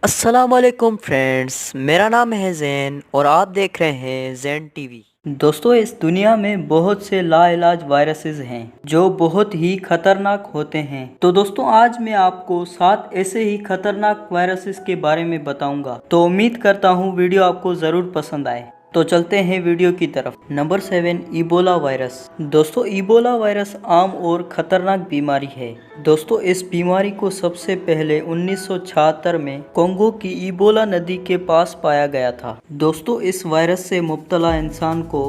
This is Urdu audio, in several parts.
السلام علیکم فرینڈس، میرا نام ہے زین اور آپ دیکھ رہے ہیں زین ٹی وی۔ دوستو، اس دنیا میں بہت سے لا علاج وائرسز ہیں جو بہت ہی خطرناک ہوتے ہیں۔ تو دوستو، آج میں آپ کو 7 ایسے ہی خطرناک وائرسز کے بارے میں بتاؤں گا۔ تو امید کرتا ہوں ویڈیو آپ کو ضرور پسند آئے۔ تو چلتے ہیں ویڈیو کی طرف۔ Number 7، Ebola virus. دوستو، ایبولا وائرس عام اور خطرناک بیماری ہے۔ دوستو، اس بیماری کو سب سے پہلے 1976 میں کونگو کی ایبولا ندی کے پاس پایا گیا تھا۔ دوستو، اس وائرس سے مبتلا انسان کو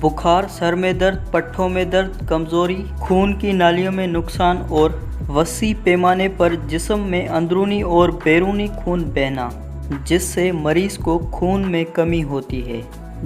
بخار، سر میں درد، پٹھوں میں درد، کمزوری، خون کی نالیوں میں نقصان اور وسیع پیمانے پر جسم میں اندرونی اور بیرونی خون بہنا، جس سے مریض کو خون میں کمی ہوتی ہے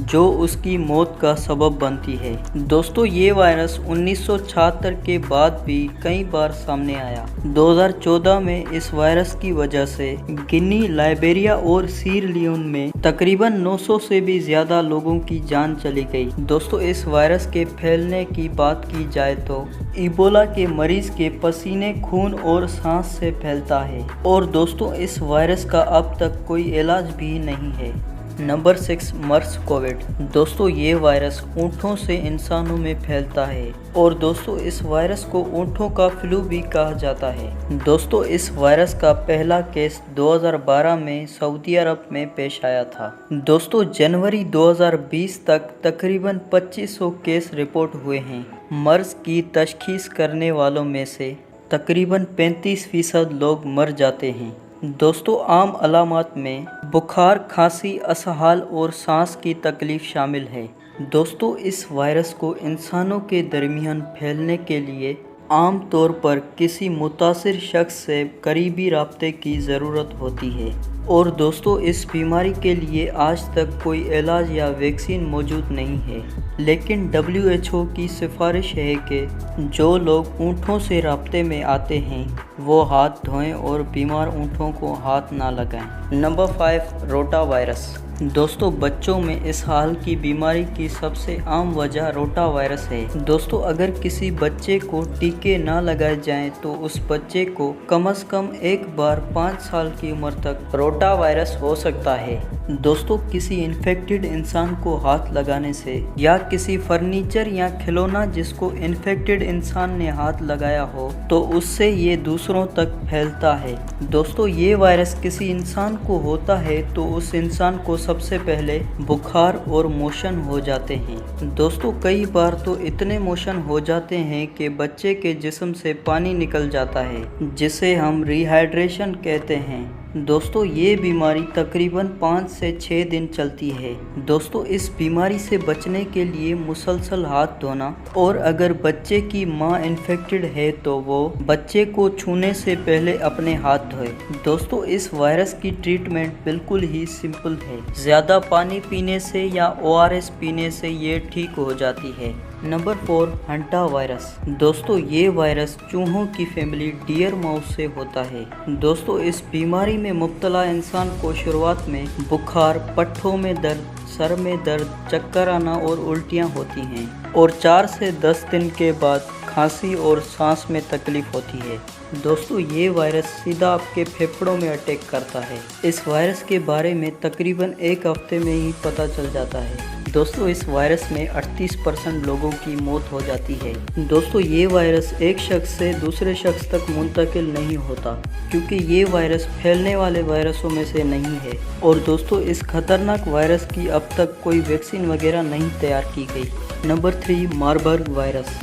جو اس کی موت کا سبب بنتی ہے۔ دوستو، یہ وائرس 1976 کے بعد بھی کئی بار سامنے آیا۔ 2014 میں اس وائرس کی وجہ سے گنی، لائبیریا اور سیر لیون میں تقریباً 900 سے بھی زیادہ لوگوں کی جان چلی گئی۔ دوستو، اس وائرس کے پھیلنے کی بات کی جائے تو ایبولا کے مریض کے پسینے، خون اور سانس سے پھیلتا ہے، اور دوستو اس وائرس کا اب تک کوئی علاج بھی نہیں ہے۔ Number 6، Maersk Covid. دوستو، یہ وائرس اونٹوں سے انسانوں میں پھیلتا ہے، اور دوستو اس وائرس کو اونٹوں کا فلو بھی کہا جاتا ہے۔ دوستو، اس وائرس کا پہلا کیس 2012 میں سعودی عرب میں پیش آیا تھا۔ دوستو، جنوری 2020 تک تقریباً 2500 کیس رپورٹ ہوئے ہیں۔ مرض کی تشخیص کرنے والوں میں سے تقریباً 35% لوگ مر جاتے ہیں۔ دوستو، عام علامات میں بخار، کھانسی، اسہال اور سانس کی تکلیف شامل ہے۔ دوستو، اس وائرس کو انسانوں کے درمیان پھیلنے کے لیے عام طور پر کسی متاثر شخص سے قریبی رابطے کی ضرورت ہوتی ہے، اور دوستو اس بیماری کے لیے آج تک کوئی علاج یا ویکسین موجود نہیں ہے۔ لیکن WHO کی سفارش ہے کہ جو لوگ اونٹوں سے رابطے میں آتے ہیں وہ ہاتھ دھوئیں اور بیمار اونٹوں کو ہاتھ نہ لگائیں۔ Number 5، rotavirus. دوستو، بچوں میں اسہال کی بیماری کی سب سے عام وجہ روٹا وائرس ہے۔ دوستو، اگر کسی بچے کو ٹیکے نہ لگائے جائیں تو اس بچے کو کم از کم ایک بار 5 سال کی عمر تک روٹا وائرس ہو سکتا ہے۔ دوستو، کسی انفیکٹڈ انسان کو ہاتھ لگانے سے یا کسی فرنیچر یا کھلونا جس کو انفیکٹڈ انسان نے ہاتھ لگایا ہو تو اس سے یہ دوسروں تک پھیلتا ہے۔ دوستو، یہ وائرس کسی انسان کو ہوتا ہے تو اس انسان کو سب سے پہلے بخار اور موشن ہو جاتے ہیں۔ دوستو، کئی بار تو اتنے موشن ہو جاتے ہیں کہ بچے کے جسم سے پانی نکل جاتا ہے، جسے ہم ری ہائیڈریشن کہتے ہیں۔ دوستو، یہ بیماری تقریباً 5 سے 6 دن چلتی ہے۔ دوستو، اس بیماری سے بچنے کے لیے مسلسل ہاتھ دھونا، اور اگر بچے کی ماں انفیکٹڈ ہے تو وہ بچے کو چھونے سے پہلے اپنے ہاتھ دھوئے۔ دوستو، اس وائرس کی ٹریٹمنٹ بالکل ہی سمپل ہے۔ زیادہ پانی پینے سے یا ORS پینے سے یہ ٹھیک ہو جاتی ہے۔ Number 4، hantavirus. دوستو، یہ وائرس چوہوں کی فیملی ڈیئر ماؤس سے ہوتا ہے۔ دوستو، اس بیماری میں مبتلا انسان کو شروعات میں بخار، پٹھوں میں درد، سر میں درد، چکر آنا اور الٹیاں ہوتی ہیں، اور 4 سے 10 دن کے بعد کھانسی اور سانس میں تکلیف ہوتی ہے۔ دوستو، یہ وائرس سیدھا آپ کے پھیپھڑوں میں اٹیک کرتا ہے۔ اس وائرس کے بارے میں تقریباً 1 ہفتے میں ہی پتہ چل جاتا ہے۔ دوستو، اس وائرس میں 38% لوگوں کی موت ہو جاتی ہے۔ دوستو، یہ وائرس ایک شخص سے دوسرے شخص تک منتقل نہیں ہوتا، کیونکہ یہ وائرس پھیلنے والے وائرسوں میں سے نہیں ہے، اور دوستو اس خطرناک وائرس کی اب تک کوئی ویکسین وغیرہ نہیں تیار کی گئی۔ Number 3، Marburg virus.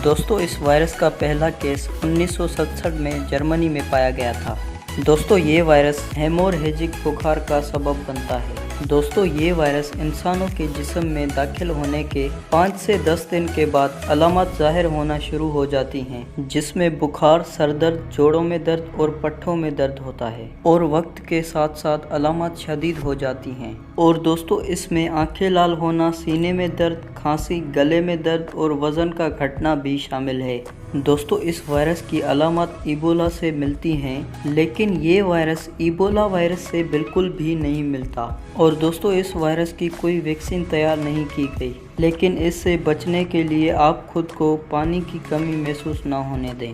دوستو، اس وائرس کا پہلا کیس 1967 میں جرمنی میں پایا گیا تھا۔ دوستو، یہ وائرس ہیموریجک بخار کا سبب بنتا ہے۔ دوستو، یہ وائرس انسانوں کے جسم میں داخل ہونے کے 5 سے 10 دن کے بعد علامات ظاہر ہونا شروع ہو جاتی ہیں، جس میں بخار، سر درد، جوڑوں میں درد اور پٹھوں میں درد ہوتا ہے، اور وقت کے ساتھ ساتھ علامات شدید ہو جاتی ہیں۔ اور دوستو، اس میں آنکھیں لال ہونا، سینے میں درد، کھانسی، گلے میں درد اور وزن کا گھٹنا بھی شامل ہے۔ دوستو، اس وائرس کی علامات ایبولا سے ملتی ہیں، لیکن یہ وائرس ایبولا وائرس سے بالکل بھی نہیں ملتا، اور دوستو اس وائرس کی کوئی ویکسین تیار نہیں کی گئی۔ لیکن اس سے بچنے کے لیے آپ خود کو پانی کی کمی محسوس نہ ہونے دیں۔